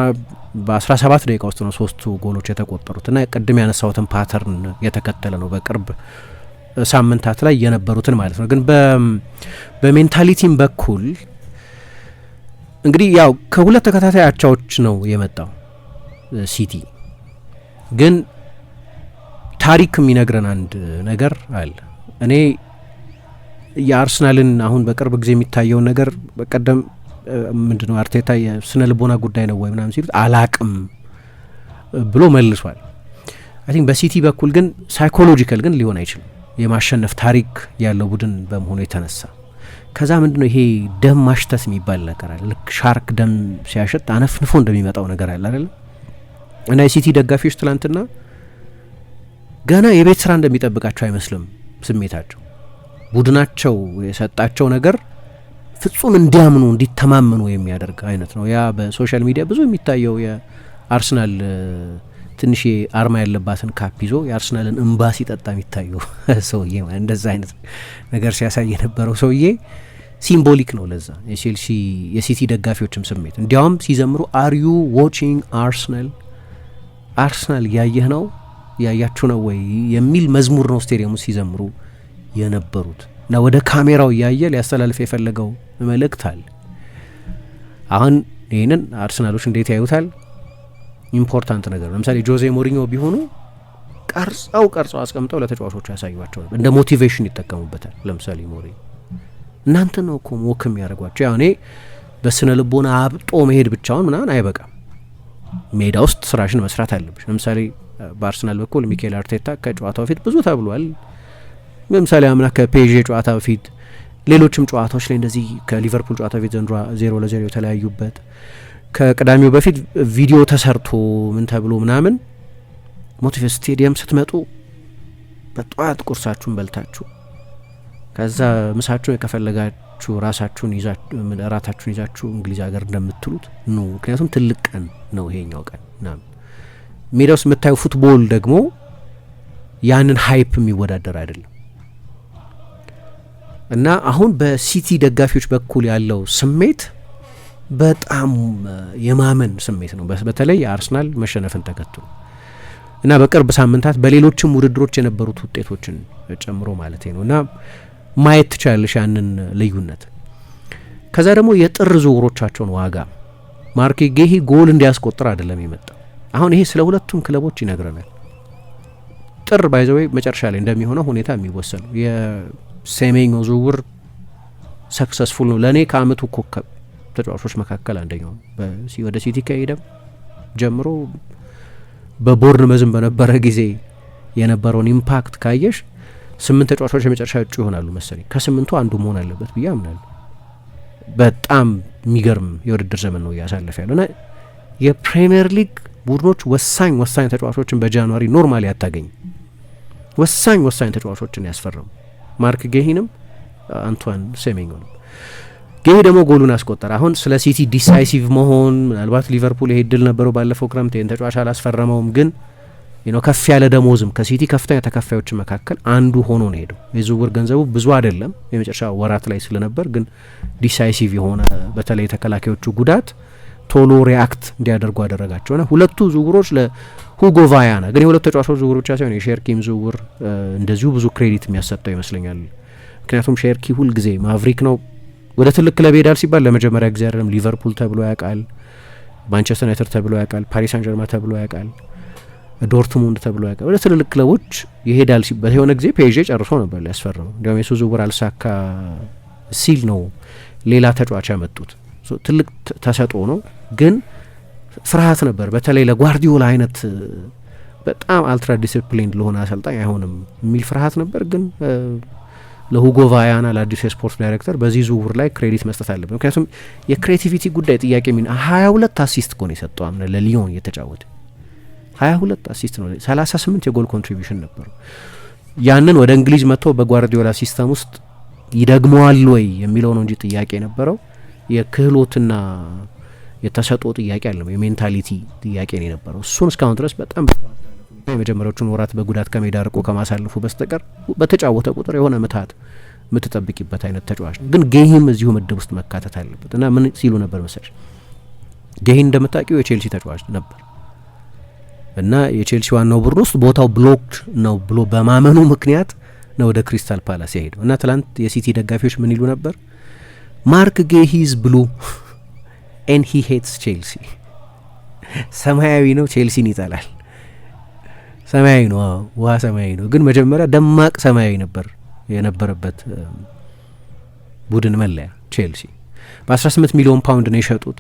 በ17 ደቂቃ ውስጥ ነው 3 ጎሎች የተቆጠሩት እና ቅድም ያነሳሁትን ፓተርን የተከተለ ነው በቅርብ ሳምንታት ላይ የነበሩትን ማለት ነው። ግን በሜንታሊቲም በኩል እንግዲህ ያው ከሁለት ተከታታይ አቻዎች ነው የመጣው ሲቲ። ግን ታሪክ የሚነግረን አንድ ነገር አለ። እኔ የአርሰናልን አሁን በቅርብ ጊዜ የሚታየውን ነገር በቀደም ምንድነው አርቴታ የስነ ልቦና ጉዳይ ነው ወይ ምናምን ሲሉት አላቅም ብሎ መልሷል። አይ ቲንክ በሲቲ በኩል ግን ሳይኮሎጂካል ግን ሊሆን አይችልም የማሸነፍ ታሪክ ያለው ቡድን በመሆኑ የተነሳ። ከዛ ምንድነው ይሄ ደም ማሽተት የሚባል ነገር አለ። ልክ ሻርክ ደም ሲያሸት አነፍንፎ እንደሚመጣው ነገር አለ አይደል? እና የሲቲ ደጋፊዎች ትላንትና ገና የቤት ስራ እንደሚጠብቃቸው አይመስልም ስሜታቸው። ቡድናቸው የሰጣቸው ነገር ፍጹም እንዲያምኑ እንዲተማመኑ የሚያደርግ አይነት ነው። ያ በሶሻል ሚዲያ ብዙ የሚታየው የአርሰናል ትንሽ አርማ ያለባትን ካፕ ይዞ የአርሰናልን እንባ ሲጠጣ የሚታየው ሰውዬ እንደዛ አይነት ነገር ሲያሳይ የነበረው ሰውዬ ሲምቦሊክ ነው ለዛ የቼልሲ የሲቲ ደጋፊዎችም ስሜት። እንዲያውም ሲዘምሩ አር ዩ ዋቺንግ አርሰናል ያያችሁ ነው ወይ የሚል መዝሙር ነው ስቴዲየሙ ሲዘምሩ የነበሩት እና ወደ ካሜራው እያየ ሊያስተላልፍ የፈለገው መልእክት አለ። አሁን ይህንን አርሰናሎች እንዴት ያዩታል? ኢምፖርታንት ነገር ነው። ለምሳሌ ጆዜ ሞሪኞ ቢሆኑ ቀርጸው አስቀምጠው ለተጫዋቾቹ ያሳዩዋቸው ነበር፣ እንደ ሞቲቬሽን ይጠቀሙበታል። ለምሳሌ ሞሪኞ እናንተ ነው እኮ ሞክ የሚያደርጓቸው። ያው እኔ በስነ ልቦና አብጦ መሄድ ብቻውን ምናምን አይበቃም፣ ሜዳ ውስጥ ስራሽን መስራት አለብሽ። ለምሳሌ በአርሰናል በኩል ሚኬል አርቴታ ከጨዋታው በፊት ብዙ ተብሏል። ለምሳሌ አምና ከፔዤ ጨዋታ በፊት ሌሎችም ጨዋታዎች ላይ እንደዚህ ከሊቨርፑል ጨዋታ በፊት ዘንድሮ 0-0 የተለያዩበት ከቅዳሜው በፊት ቪዲዮ ተሰርቶ ምን ተብሎ ምናምን ሞቲቬት ስቴዲየም ስትመጡ በጠዋት ቁርሳችሁን በልታችሁ ከዛ ምሳችሁን ሄዳችሁ ራሳችሁን ይዛችሁ እንግሊዝ ሀገር እንደምትሉት ነው። ምክንያቱም ትልቅ ቀን ነው ይሄኛው ቀን ና ሜዳ ውስጥ የምታየው ፉትቦል ደግሞ ያንን ሃይፕ የሚወዳደር አይደለም እና አሁን በሲቲ ደጋፊዎች በኩል ያለው ስሜት በጣም የማመን ስሜት ነው። በተለይ የአርሰናል መሸነፍን ተከትሎ እና በቅርብ ሳምንታት በሌሎችም ውድድሮች የነበሩት ውጤቶችን ጨምሮ ማለት ነው እና ማየት ትችላለሽ ያንን ልዩነት። ከዛ ደግሞ የጥር ዝውውሮቻቸውን ዋጋ ማርክ ጌሂ ጎል እንዲያስቆጥር አይደለም የመጣው። አሁን ይሄ ስለ ሁለቱም ክለቦች ይነግረናል። ጥር ባይዘዌ መጨረሻ ላይ እንደሚሆነው ሁኔታ የሚወሰኑ የሴሜኞ ዝውውር ሰክሰስፉል ነው ለእኔ ከአመቱ ኮከብ ተጫዋቾች መካከል አንደኛው። ወደ ሲቲ ከሄደም ጀምሮ በቦርን መዝም በነበረ ጊዜ የነበረውን ኢምፓክት ካየሽ 8 ተጫዋቾች የመጨረሻ እጩ ይሆናሉ መሰለኝ። ከ8ቱ አንዱ መሆን አለበት ብዬ አምናለሁ። በጣም የሚገርም የውድድር ዘመን ነው እያሳለፈ ያለው እና የፕሪሚየር ሊግ ቡድኖች ወሳኝ ተጫዋቾችን በጃንዋሪ ኖርማሊ አታገኝ። ወሳኝ ተጫዋቾችን ያስፈረሙ ማርክ ጌሂንም አንቷን ሴሜኞንም። ጌሂ ደግሞ ጎሉን አስቆጠረ። አሁን ስለ ሲቲ ዲሳይሲቭ መሆን ምናልባት ሊቨርፑል ይሄ ድል ነበረው ባለፈው ክረምት ይህን ተጫዋች አላስፈረመውም፣ ግን ከፍ ያለ ደሞዝም ከሲቲ ከፍተኛ ተከፋዮች መካከል አንዱ ሆኖ ነው ሄደው። የዝውውር ገንዘቡ ብዙ አይደለም የመጨረሻ ወራት ላይ ስለነበር፣ ግን ዲሳይሲቭ የሆነ በተለይ ተከላካዮቹ ጉዳት ቶሎ ሪአክት እንዲያደርጉ አደረጋቸውና ሁለቱ ዝውውሮች ለሁጎ ቫያና ግን የሁለቱ ተጫዋቾች ዝውውር ብቻ ሳይሆን የሼርኪም ዝውውር እንደዚሁ ብዙ ክሬዲት የሚያሰጠው ይመስለኛል። ምክንያቱም ሼርኪ ሁልጊዜ ማቭሪክ ነው። ወደ ትልቅ ክለብ ሄዳል ሲባል ለመጀመሪያ ጊዜ አይደለም። ሊቨርፑል ተብሎ ያውቃል፣ ማንቸስተር ዩናይትድ ተብሎ ያውቃል፣ ፓሪስ ሳን ጀርማ ተብሎ ያውቃል፣ ዶርትሙንድ ተብሎ ያውቃል። ወደ ትልቅ ክለቦች ይሄዳል ሲባል የሆነ ጊዜ ፔዤ ጨርሶ ነበር ሊያስፈርመው። እንዲያውም የሱ ዝውውር አልሳካ ሲል ነው ሌላ ተጫዋች ያመጡት። ትልቅ ተሰጥኦ ነው፣ ግን ፍርሃት ነበር። በተለይ ለጓርዲዮላ አይነት በጣም አልትራ ዲሲፕሊንድ ለሆነ አሰልጣኝ አይሆንም የሚል ፍርሃት ነበር። ግን ለሁጎ ቫያና ለአዲሱ የስፖርት ዳይሬክተር በዚህ ዝውውር ላይ ክሬዲት መስጠት አለብን። ምክንያቱም የክሬቲቪቲ ጉዳይ ጥያቄ 22 አሲስት ኮን የሰጠው አምነ ለሊዮን እየተጫወተ 22 አሲስት ነው፣ 38 የጎል ኮንትሪቢዩሽን ነበሩ። ያንን ወደ እንግሊዝ መጥቶ በጓርዲዮላ ሲስተም ውስጥ ይደግመዋል ወይ የሚለው ነው እንጂ ጥያቄ የነበረው የክህሎትና የተሰጥኦ ጥያቄ አለ፣ የሜንታሊቲ ጥያቄ ነው የነበረው። እሱን እስካሁን ድረስ በጣም የመጀመሪያዎቹን ወራት በጉዳት ከሜዳ ርቆ ከማሳለፉ በስተቀር በተጫወተ ቁጥር የሆነ ምታት የምትጠብቂበት አይነት ተጫዋች ነው። ግን ጌሂም እዚሁ ምድብ ውስጥ መካተት አለበት እና ምን ሲሉ ነበር መሰለሽ፣ ጌሂ እንደምታውቂው የቼልሲ ተጫዋች ነበር እና የቼልሲ ዋናው ቡድን ውስጥ ቦታው ብሎክድ ነው ብሎ በማመኑ ምክንያት ነው ወደ ክሪስታል ፓላስ የሄደው እና ትላንት የሲቲ ደጋፊዎች ምን ይሉ ነበር? ማርክ ጌሂ ኢዝ ብሉ ኤንድ ሂ ሄትስ ቼልሲ። ሰማያዊ ነው፣ ቼልሲን ይጠላል። ሰማያዊ ነው፣ ውሃ ሰማያዊ ነው። ግን መጀመሪያ ደማቅ ሰማያዊ ነበር የነበረበት ቡድን መለያ ቼልሲ። በ18 ሚሊዮን ፓውንድ ነው የሸጡት።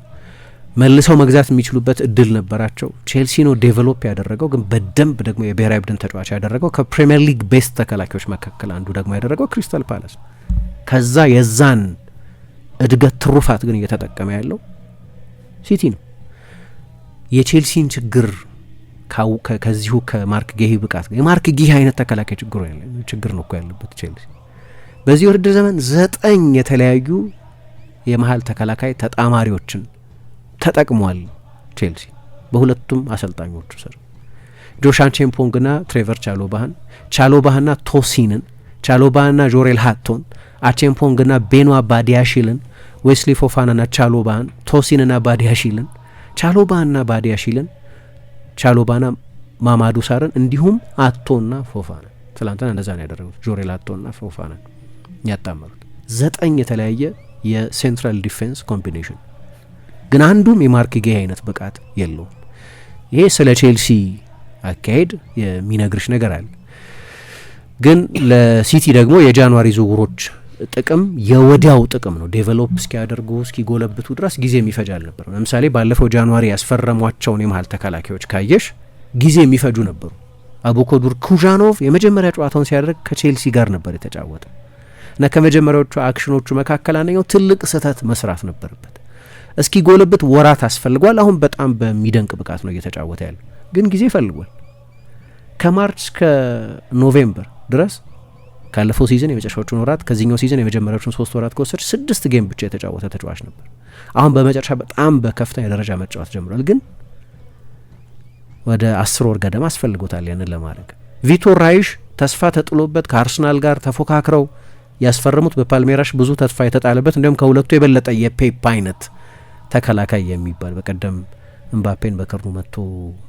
መልሰው መግዛት የሚችሉበት እድል ነበራቸው። ቼልሲ ነው ዴቨሎፕ ያደረገው፣ ግን በደንብ ደግሞ የብሔራዊ ቡድን ተጫዋች ያደረገው ከፕሪሚየር ሊግ ቤስት ተከላካዮች መካከል አንዱ ደግሞ ያደረገው ክሪስታል ፓላስ። ከዛ የዛን እድገት ትሩፋት ግን እየተጠቀመ ያለው ሲቲ ነው። የቼልሲን ችግር ከዚሁ ከማርክ ጌሂ ብቃት የማርክ ጌሂ አይነት ተከላካይ ችግር ነው እኮ ያለበት ቼልሲ። በዚህ ውድድር ዘመን 9 የተለያዩ የመሀል ተከላካይ ተጣማሪዎችን ተጠቅሟል ቼልሲ በሁለቱም አሰልጣኞቹ ስር። ጆሻን ቼምፖንግና ትሬቨር ቻሎባህና ቶሲንን፣ ቻሎባህና ጆሬል ሃቶን፣ አቼምፖንግና ቤኗ ባዲያሺልን፣ ዌስሊ ፎፋናና ቻሎባህን፣ ቶሲንና ባዲያሺልን፣ ቻሎባህና ባዲያሺልን፣ ቻሎባና ማማዱ ሳርን እንዲሁም አቶና ፎፋና። ትላንትና እንደዛ ነው ያደረጉት። ጆሬል አቶና ፎፋና ያጣመሩት 9 የተለያየ የሴንትራል ዲፌንስ ኮምቢኔሽን፣ ግን አንዱም የማርክ ጌሂ አይነት ብቃት የለውም። ይሄ ስለ ቼልሲ አካሄድ የሚነግርሽ ነገር አለ። ግን ለሲቲ ደግሞ የጃንዋሪ ዝውውሮች ጥቅም የወዲያው ጥቅም ነው። ዴቨሎፕ እስኪያደርጉ እስኪጎለብቱ ድረስ ጊዜ የሚፈጅ አልነበረ። ለምሳሌ ባለፈው ጃንዋሪ ያስፈረሟቸውን የመሀል ተከላካዮች ካየሽ ጊዜ የሚፈጁ ነበሩ። አቡኮዱር ኩዣኖቭ የመጀመሪያ ጨዋታውን ሲያደርግ ከቼልሲ ጋር ነበር የተጫወተ እና ከመጀመሪያዎቹ አክሽኖቹ መካከል አንደኛው ትልቅ ስህተት መስራት ነበረበት። እስኪ ጎለብት ወራት አስፈልጓል። አሁን በጣም በሚደንቅ ብቃት ነው እየተጫወተ ያለው፣ ግን ጊዜ ይፈልጓል። ከማርች እስከ ኖቬምበር ድረስ ካለፈው ሲዝን የመጨረሻዎቹን ወራት ከዚህኛው ሲዝን የመጀመሪያዎቹን 3 ወራት ከወሰድ 6 ጌም ብቻ የተጫወተ ተጫዋች ነበር። አሁን በመጨረሻ በጣም በከፍተኛ ደረጃ መጫወት ጀምሯል። ግን ወደ 10 ወር ገደማ አስፈልጎታል ያንን ለማድረግ። ቪቶር ራይሽ ተስፋ ተጥሎበት ከአርሰናል ጋር ተፎካክረው ያስፈረሙት በፓልሜራሽ ብዙ ተስፋ የተጣለበት እንዲሁም ከሁለቱ የበለጠ የፔፕ አይነት ተከላካይ የሚባል በቀደም እምባፔን በክርኑ መጥቶ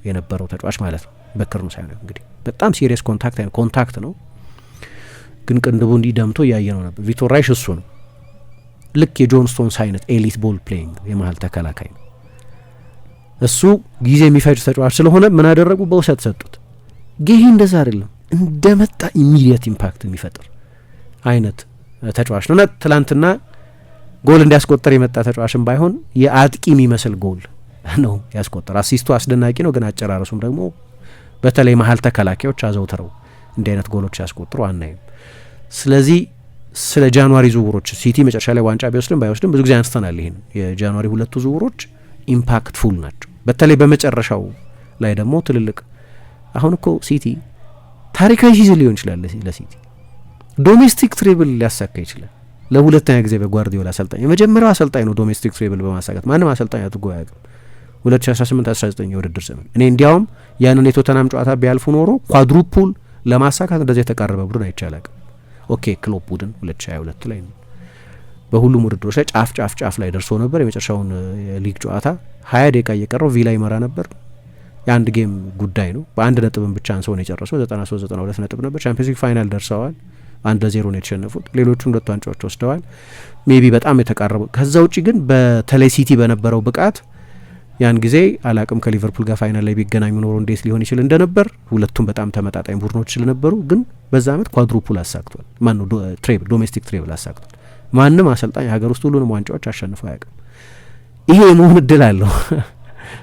የነበረው ተጫዋች ማለት ነው። በክርኑ ሳይሆን እንግዲህ በጣም ሲሪየስ ኮንታክት ነው። ግን ቅንድቡ እንዲህ ደምቶ እያየ ነው ነበር። ቪቶር ራይሽ እሱ ነው። ልክ የጆን ስቶንስ አይነት ኤሊት ቦል ፕሌይንግ የመሀል ተከላካይ ነው። እሱ ጊዜ የሚፈጅ ተጫዋች ስለሆነ ምን አደረጉ? በውሰት ሰጡት። ጌሂ እንደዛ አይደለም፣ እንደመጣ ኢሚዲየት ኢምፓክት የሚፈጥር አይነት ተጫዋች ነው እና ትላንትና ጎል እንዲያስቆጠር የመጣ ተጫዋችም ባይሆን የአጥቂ የሚመስል ጎል ነው ያስቆጠር። አሲስቱ አስደናቂ ነው፣ ግን አጨራረሱም ደግሞ በተለይ መሀል ተከላካዮች አዘውትረው እንዲህ አይነት ጎሎች ያስቆጥሩ አናይም። ስለዚህ ስለ ጃንዋሪ ዝውውሮች ሲቲ መጨረሻ ላይ ዋንጫ ቢወስድም ባይወስድም ብዙ ጊዜ አንስተናል። ይሄን የጃንዋሪ 2 ዝውውሮች ኢምፓክትፉል ናቸው። በተለይ በመጨረሻው ላይ ደግሞ ትልልቅ አሁን እኮ ሲቲ ታሪካዊ ሲዝን ሊሆን ይችላል ለሲቲ ዶሜስቲክ ትሬብል ሊያሳካ ይችላል። ለሁለተኛ ጊዜ በጓርዲዮላ አሰልጣኝ የመጀመሪያው አሰልጣኝ ነው ዶሜስቲክ ትሬብል በማሳካት ማንም አሰልጣኝ አድርጎ አያውቅም። 2018-19 የውድድር ዘመን እኔ እንዲያውም ያንን የቶተናም ጨዋታ ቢያልፉ ኖሮ ኳድሩፑል ለማሳካት እንደዚህ የተቃረበ ቡድን አይቻላል። ኦኬ ክሎፕ ቡድን 2022 ላይ ነው በሁሉም ውድድሮች ላይ ጫፍ ላይ ደርሶ ነበር። የመጨረሻውን የሊግ ጨዋታ 20 ደቂቃ እየቀረው ቪላ ይመራ ነበር። የአንድ ጌም ጉዳይ ነው። በአንድ ነጥብም ብቻ አንሰው ነው የጨረሰው። 93-92 ነጥብ ነበር። ቻምፒየንስ ሊግ ፋይናል ደርሰዋል። 1-0 ነው የተሸነፉት። ሌሎቹም 2 ዋንጫዎች ወስደዋል። ሜቢ በጣም የተቃረቡ። ከዛ ውጪ ግን በተለይ ሲቲ በነበረው ብቃት ያን ጊዜ አላቅም ከሊቨርፑል ጋር ፋይናል ላይ ቢገናኙ ኖሮ እንዴት ሊሆን ይችል እንደነበር። ሁለቱም በጣም ተመጣጣኝ ቡድኖች ስለነበሩ ግን በዛ አመት ኳድሩፑል አሳክቷል። ማነው ትሬብል ዶሜስቲክ ትሬብል አሳክቷል። ማንም አሰልጣኝ ሀገር ውስጥ ሁሉንም ዋንጫዎች አሸንፎ አያውቅም። ይሄ የመሆን እድል አለው።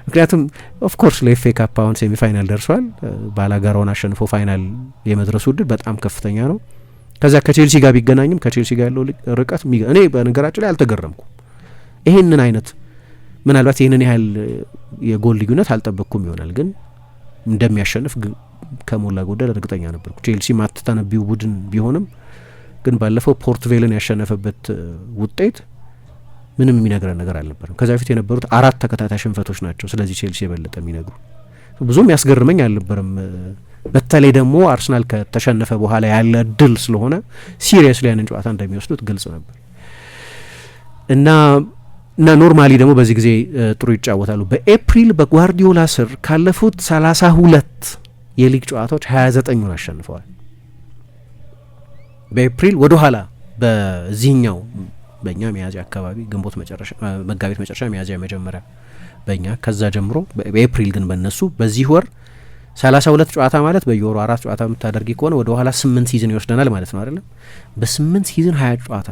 ምክንያቱም ኦፍኮርስ ለኤፍ ኤ ካፕ አሁን ሴሚ ፋይናል ደርሷል። ባላጋራውን አሸንፎ ፋይናል የመድረሱ እድል በጣም ከፍተኛ ነው። ከዛ ከቼልሲ ጋር ቢገናኝም ከቼልሲ ጋር ያለው ርቀት እኔ በነገራችን ላይ አልተገረምኩም። ይሄንን አይነት ምናልባት ይህንን ያህል የጎል ልዩነት አልጠበቅኩም ይሆናል፣ ግን እንደሚያሸንፍ ከሞላ ጎደል እርግጠኛ ነበርኩ። ቼልሲ ማትተነቢው ቡድን ቢሆንም ግን ባለፈው ፖርት ቬልን ያሸነፈበት ውጤት ምንም የሚነግረን ነገር አልነበረም። ከዛ በፊት የነበሩት 4 ተከታታይ ሽንፈቶች ናቸው። ስለዚህ ቼልሲ የበለጠ የሚነግሩ ብዙም ያስገርመኝ አልነበረም። በተለይ ደግሞ አርሰናል ከተሸነፈ በኋላ ያለ ድል ስለሆነ ሲሪየስሊ ያንን ጨዋታ እንደሚወስዱት ግልጽ ነበር እና ኖርማሊ ደግሞ በዚህ ጊዜ ጥሩ ይጫወታሉ። በኤፕሪል በጓርዲዮላ ስር ካለፉት 32 የሊግ ጨዋታዎች 29ን አሸንፈዋል። በኤፕሪል ወደ ኋላ በዚህኛው በእኛ ሚያዝያ አካባቢ ግንቦት መጨረሻ መጋቢት መጨረሻ ሚያዝያ መጀመሪያ በእኛ ከዛ ጀምሮ በኤፕሪል ግን በእነሱ በዚህ ወር 32 ጨዋታ ማለት በየወሩ 4 ጨዋታ የምታደርጊ ከሆነ ወደ ኋላ 8 ሲዝን ይወስደናል ማለት ነው አይደለም። በ8 ሲዝን 29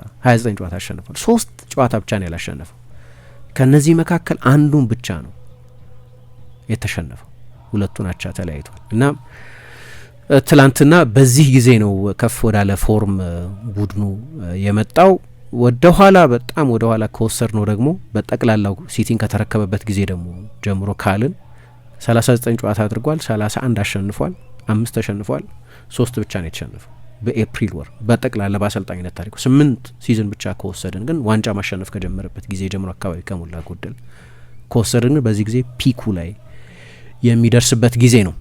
ጨዋታ አሸንፏል። 3 ጨዋታ ብቻ ነው ያላሸነፈው። ከነዚህ መካከል አንዱን ብቻ ነው የተሸነፈው። 2ቱን አቻ ተለያይቷል እና ትላንትና በዚህ ጊዜ ነው ከፍ ወዳለ ፎርም ቡድኑ የመጣው። ወደ ኋላ በጣም ወደ ኋላ ከወሰድ ነው ደግሞ በጠቅላላው ሲቲን ከተረከበበት ጊዜ ደግሞ ጀምሮ ካልን 39 ጨዋታ አድርጓል። 31 አሸንፏል፣ 5 ተሸንፏል፣ 3 ብቻ ነው የተሸነፈው በኤፕሪል ወር በጠቅላላ በአሰልጣኝነት ታሪኩ። 8 ሲዝን ብቻ ከወሰድን ግን ዋንጫ ማሸነፍ ከጀመረበት ጊዜ ጀምሮ አካባቢ ከሞላ ጎደል ከወሰድን ግን በዚህ ጊዜ ፒኩ ላይ የሚደርስበት ጊዜ ነው።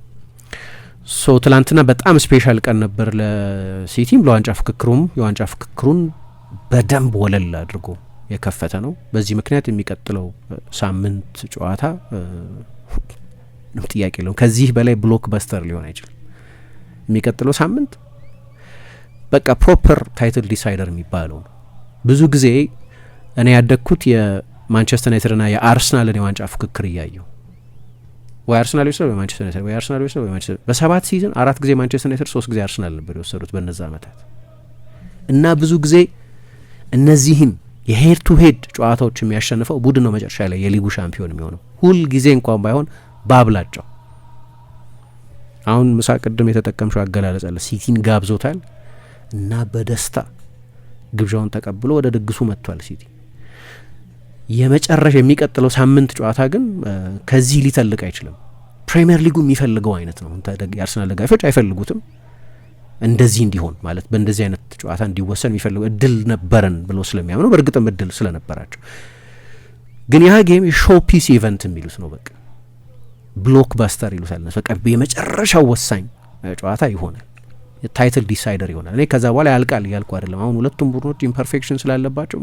ሶ ትላንትና በጣም ስፔሻል ቀን ነበር ለሲቲም ለዋንጫ ፍክክሩም። የዋንጫ ፍክክሩን በደንብ ወለል አድርጎ የከፈተ ነው። በዚህ ምክንያት የሚቀጥለው ሳምንት ጨዋታ ጥያቄ የለውም። ከዚህ በላይ ብሎክ በስተር ሊሆን አይችልም። የሚቀጥለው ሳምንት በቃ ፕሮፐር ታይትል ዲሳይደር የሚባለው ነው። ብዙ ጊዜ እኔ ያደግኩት የማንቸስተር ዩናይትድና የአርሰናልን የዋንጫ ፍክክር እያየው ወይ አርሰናል ይወስዳል ወይ ማንቸስተር ዩናይትድ ወይ አርሰናል ይወስዳል ወይ ማንቸስተር። በ7 ሲዝን 4 ጊዜ ማንቸስተር ዩናይትድ 3 ጊዜ አርሰናል ነበር የወሰዱት በነዛ አመታት እና ብዙ ጊዜ እነዚህን የሄድ ቱ ሄድ ጨዋታዎች የሚያሸንፈው ቡድን ነው መጨረሻ ላይ የሊጉ ሻምፒዮን የሚሆነው ሁል ጊዜ እንኳን ባይሆን ባብላጫው። አሁን ምሳ ቅድም የተጠቀምሽው አገላለጽ አለ። ሲቲን ጋብዞታል እና በደስታ ግብዣውን ተቀብሎ ወደ ድግሱ መጥቷል ሲቲ። የመጨረሻ የሚቀጥለው ሳምንት ጨዋታ ግን ከዚህ ሊተልቅ አይችልም። ፕሪሚየር ሊጉ የሚፈልገው አይነት ነው። የአርሰናል ደጋፊዎች አይፈልጉትም፣ እንደዚህ እንዲሆን ማለት በእንደዚህ አይነት ጨዋታ እንዲወሰን የሚፈልጉ እድል ነበረን ብሎ ስለሚያምኑ በእርግጥም እድል ስለነበራቸው ግን ያ ጌም የሾው ፒስ ኢቨንት የሚሉት ነው። በቃ ብሎክ ባስተር ይሉታል። በቃ የመጨረሻው ወሳኝ ጨዋታ ይሆናል፣ ታይትል ዲሳይደር ይሆናል። እኔ ከዛ በኋላ ያልቃል እያልኩ አይደለም። አሁን ሁለቱም ቡድኖች ኢምፐርፌክሽን ስላለባቸው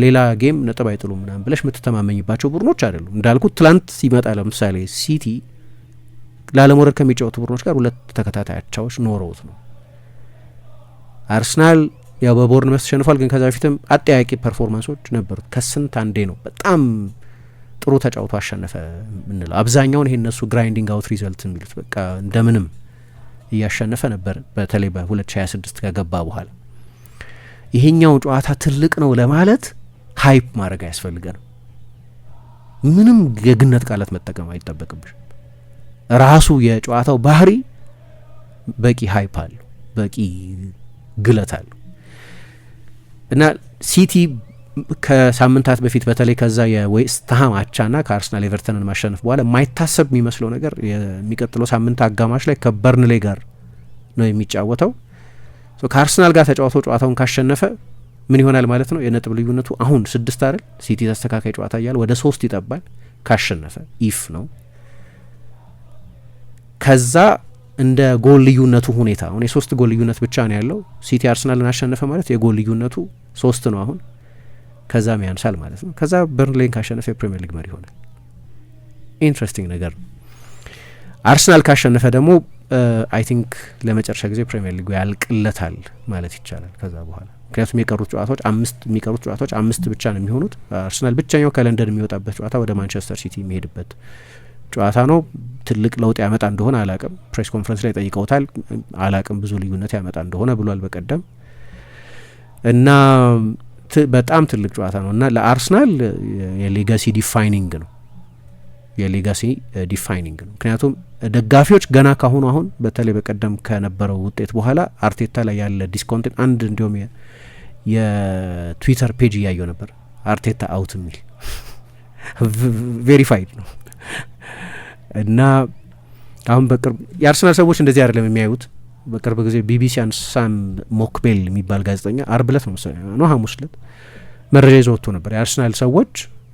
ሌላ ጌም ነጥብ አይጥሉም ምናምን ብለሽ የምትተማመኝባቸው ቡድኖች አይደሉም። እንዳልኩት ትላንት ሲመጣ ለምሳሌ ሲቲ ላለመውረድ ከሚጫወቱ ቡድኖች ጋር 2 ተከታታይ አቻዎች ኖረውት ነው። አርሰናል ያው በቦርንመስ ተሸንፏል፣ ግን ከዛ በፊትም አጠያቂ ፐርፎርማንሶች ነበሩት። ከስንት አንዴ ነው በጣም ጥሩ ተጫውቶ አሸነፈ ምንለው። አብዛኛውን ይሄ እነሱ ግራይንዲንግ አውት ሪዘልት የሚሉት በቃ እንደምንም እያሸነፈ ነበር፣ በተለይ በ2026 ከገባ በኋላ። ይሄኛው ጨዋታ ትልቅ ነው ለማለት ሃይፕ ማድረግ አያስፈልገንም። ምንም የግነት ቃላት መጠቀም አይጠበቅብሽ። ራሱ የጨዋታው ባህሪ በቂ ሃይፕ አለው፣ በቂ ግለት አለው እና ሲቲ ከሳምንታት በፊት በተለይ ከዛ የዌስትሃም አቻና ከአርሰናል ኤቨርተንን ማሸነፍ በኋላ የማይታሰብ የሚመስለው ነገር የሚቀጥለው ሳምንት አጋማሽ ላይ ከበርንሌ ጋር ነው የሚጫወተው። ከአርሰናል ጋር ተጫውቶ ጨዋታውን ካሸነፈ ምን ይሆናል ማለት ነው? የነጥብ ልዩነቱ አሁን 6 አይደል? ሲቲ ተስተካካይ ጨዋታ እያለ ወደ 3 ይጠባል ካሸነፈ ኢፍ ነው። ከዛ እንደ ጎል ልዩነቱ ሁኔታ አሁን የ3 ጎል ልዩነት ብቻ ነው ያለው። ሲቲ አርሰናልን አሸነፈ ማለት የጎል ልዩነቱ 3 ነው አሁን፣ ከዛም ያንሳል ማለት ነው። ከዛ በርንሌን ካሸነፈ የፕሪሚየር ሊግ መሪ ይሆናል። ኢንትረስቲንግ ነገር ነው። አርሰናል ካሸነፈ ደግሞ አይ ቲንክ ለመጨረሻ ጊዜ ፕሪሚየር ሊጉ ያልቅለታል ማለት ይቻላል ከዛ በኋላ። ምክንያቱም የሚቀሩት ጨዋታዎች 5 ብቻ ነው የሚሆኑት። አርሰናል ብቸኛው ከለንደን የሚወጣበት ጨዋታ ወደ ማንቸስተር ሲቲ የሚሄድበት ጨዋታ ነው። ትልቅ ለውጥ ያመጣ እንደሆነ አላቅም። ፕሬስ ኮንፈረንስ ላይ ጠይቀውታል። አላቅም ብዙ ልዩነት ያመጣ እንደሆነ ብሏል በቀደም እና በጣም ትልቅ ጨዋታ ነው እና ለአርሰናል የሌጋሲ ዲፋይኒንግ ነው ምክንያቱም ደጋፊዎች ገና ካሁኑ አሁን በተለይ በቀደም ከነበረው ውጤት በኋላ አርቴታ ላይ ያለ ዲስኮንቴንት አንድ እንዲሁም የትዊተር ፔጅ እያየው ነበር። አርቴታ አውት የሚል ቬሪፋይድ ነው እና አሁን በቅርብ የአርሰናል ሰዎች እንደዚህ አይደለም የሚያዩት። በቅርብ ጊዜ ቢቢሲ አንሳን ሞክቤል የሚባል ጋዜጠኛ አርብ ዕለት ነው ሐሙስ ዕለት መረጃ ይዞ ወጥቶ ነበር። የአርሰናል ሰዎች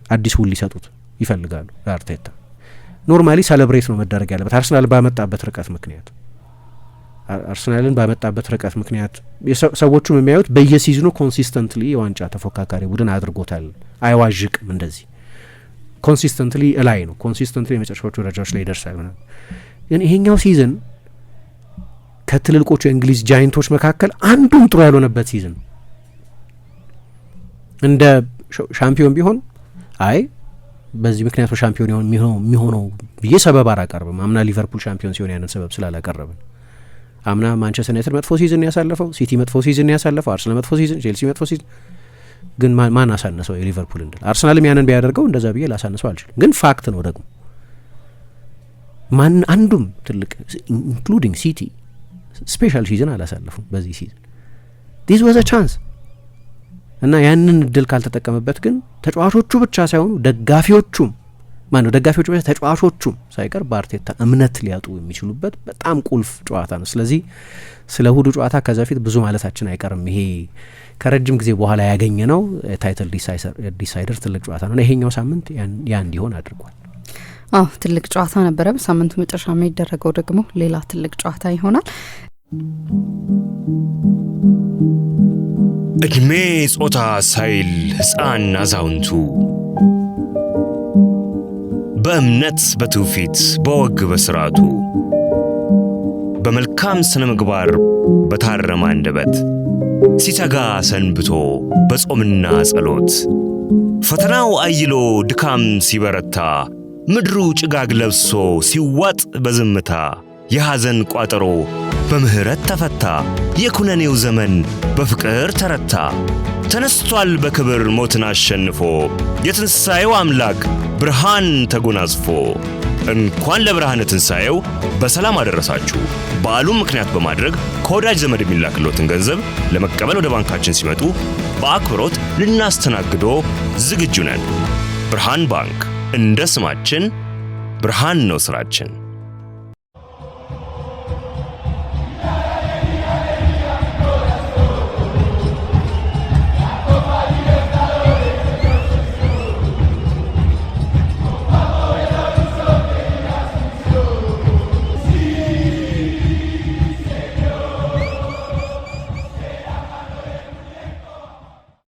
አዲስ ውል ሊሰጡት ይፈልጋሉ ለአርቴታ። ኖርማሊ ሰለብሬት ነው መደረግ ያለበት አርሰናል ባመጣበት ርቀት ምክንያት ሰዎቹም የሚያዩት በየሲዝኑ ኮንሲስተንትሊ የዋንጫ ተፎካካሪ ቡድን አድርጎታል። አይዋዥቅም እንደዚህ ኮንሲስተንትሊ እላይ ነው። ኮንሲስተንትሊ የመጨረሻዎቹ ደረጃዎች ላይ ይደርሳል ምናምን። ግን ይሄኛው ሲዝን ከትልልቆቹ የእንግሊዝ ጃይንቶች መካከል አንዱም ጥሩ ያልሆነበት ሲዝን። እንደ ሻምፒዮን ቢሆን አይ በዚህ ምክንያቱ ሻምፒዮን የሚሆነው ብዬ ሰበብ አላቀርብም። አምና ሊቨርፑል ሻምፒዮን ሲሆን ያንን ሰበብ ስላላቀረብን፣ አምና ማንቸስተር ዩናይትድ መጥፎ ሲዝን ያሳለፈው፣ ሲቲ መጥፎ ሲዝን ያሳለፈው፣ አርሰናል መጥፎ ሲዝን፣ ቼልሲ መጥፎ ሲዝን። ግን ማን አሳነሰው የሊቨርፑል እንድል? አርሰናልም ያንን ቢያደርገው እንደዛ ብዬ ላሳነሰው አልችልም። ግን ፋክት ነው ደግሞ ማን አንዱም ትልቅ ኢንክሉዲንግ ሲቲ ስፔሻል ሲዝን አላሳለፉም በዚህ ሲዝን። ዲስ ዋዝ አ ቻንስ እና ያንን እድል ካልተጠቀመበት ግን ተጫዋቾቹ ብቻ ሳይሆኑ ደጋፊዎቹም ተጫዋቾቹም ሳይቀር በአርቴታ እምነት ሊያጡ የሚችሉበት በጣም ቁልፍ ጨዋታ ነው። ስለዚህ ስለ እሁዱ ጨዋታ ከዛ በፊት ብዙ ማለታችን አይቀርም። ይሄ ከረጅም ጊዜ በኋላ ያገኘ ነው ታይትል ዲሳይደር ትልቅ ጨዋታ ነው። ይሄኛው ሳምንት ያ እንዲሆን አድርጓል። ትልቅ ጨዋታ ነበረ። በሳምንቱ መጨረሻ የሚደረገው ደግሞ ሌላ ትልቅ ጨዋታ ይሆናል። እድሜ ጾታ ሳይል ሕፃን አዛውንቱ በእምነት በትውፊት በወግ በስርዓቱ በመልካም ስነ ምግባር በታረመ አንደበት ሲተጋ ሰንብቶ በጾምና ጸሎት ፈተናው አይሎ ድካም ሲበረታ ምድሩ ጭጋግ ለብሶ ሲዋጥ በዝምታ የሐዘን ቋጠሮ በምህረት ተፈታ የኩነኔው ዘመን በፍቅር ተረታ ተነስቷል በክብር ሞትን አሸንፎ የትንሣኤው አምላክ ብርሃን ተጎናጽፎ እንኳን ለብርሃነ ትንሣኤው በሰላም አደረሳችሁ። በዓሉን ምክንያት በማድረግ ከወዳጅ ዘመድ የሚላክሎትን ገንዘብ ለመቀበል ወደ ባንካችን ሲመጡ በአክብሮት ልናስተናግዶ ዝግጁ ነን። ብርሃን ባንክ፣ እንደ ስማችን ብርሃን ነው ስራችን።